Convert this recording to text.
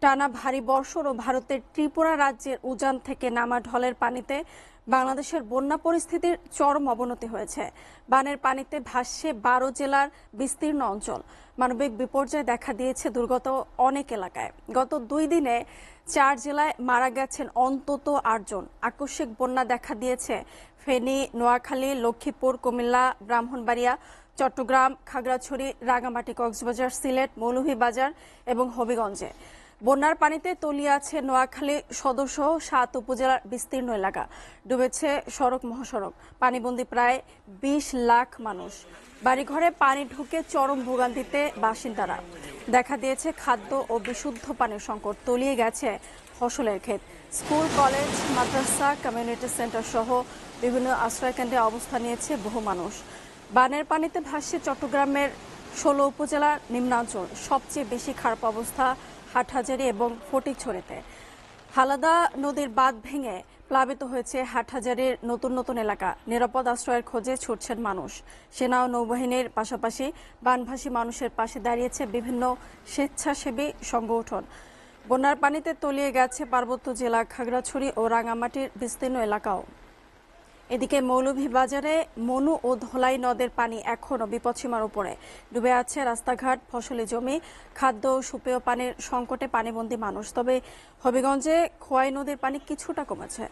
টানা ভারী বর্ষণ ও ভারতের ত্রিপুরা রাজ্যের উজান থেকে নামা ঢলের পানিতে বাংলাদেশের বন্যা পরিস্থিতির চরম অবনতি হয়েছে। বানের পানিতে ভাসছে 12 জেলার বিস্তীর্ণ অঞ্চল। মানবিক বিপর্যয় দেখা দিয়েছে দুর্গত অনেক এলাকায়। গত 2 দিনে 4 জেলায় মারা গেছেন অন্তত 8 জন। আকস্মিক বন্যা দেখা দিয়েছে ফেনী, নোয়াখালী, লক্ষ্মীপুর, কুমিল্লা, ব্রাহ্মণবাড়িয়া, চট্টগ্রাম, খাগড়াছড়ি, রাঙামাটি, কক্সবাজার, সিলেট, মৌলভীবাজার এবং হবিগঞ্জে। বন্যার পানিতে তলিয়ে আছে নোয়াখালী সদরসহ 7 উপজেলার বিস্তীর্ণ এলাকা। ডুবেছে সড়ক মহাসড়ক। পানিবন্দী প্রায় 20 লাখ মানুষ। বাড়িঘরে পানি ঢুকে চরম ভোগান্তিতে বাসিন্দারা। দেখা দিয়েছে খাদ্য ও বিশুদ্ধ পানির সংকট। তলিয়ে গেছে ফসলের ক্ষেত। স্কুল, কলেজ, মাদ্রাসা, কমিউনিটি সেন্টার সহ বিভিন্ন আশ্রয়কেন্দ্রে অবস্থান নিয়েছে বহু মানুষ। বানের পানিতে ভাসছে চট্টগ্রামের 16 উপজেলার নিম্নাঞ্চল। সবচেয়ে বেশি খারাপ অবস্থা হাটহাজারী এবং ফটিকছড়িতে। হালাদা নদীর বাঁধ ভেঙে প্লাবিত হয়েছে হাটহাজারীর নতুন নতুন এলাকা। নিরাপদ আশ্রয়ের খোঁজে ছুটছেন মানুষ। সেনা ও নৌবাহিনীর পাশাপাশি বানভাসী মানুষের পাশে দাঁড়িয়েছে বিভিন্ন স্বেচ্ছাসেবী সংগঠন। বন্যার পানিতে তলিয়ে গেছে পার্বত্য জেলা খাগড়াছড়ি ও রাঙামাটির বিস্তীর্ণ এলাকাও। এদিকে মৌলভীবাজারে মনু ও ধলাই নদের পানি এখনও বিপদসীমার উপরে। ডুবে আছে রাস্তাঘাট, ফসলি জমি। খাদ্য ও সুপেয় পানির সংকটে পানিবন্দী মানুষ। তবে হবিগঞ্জে খোয়াই নদীর পানি কিছুটা কমেছে।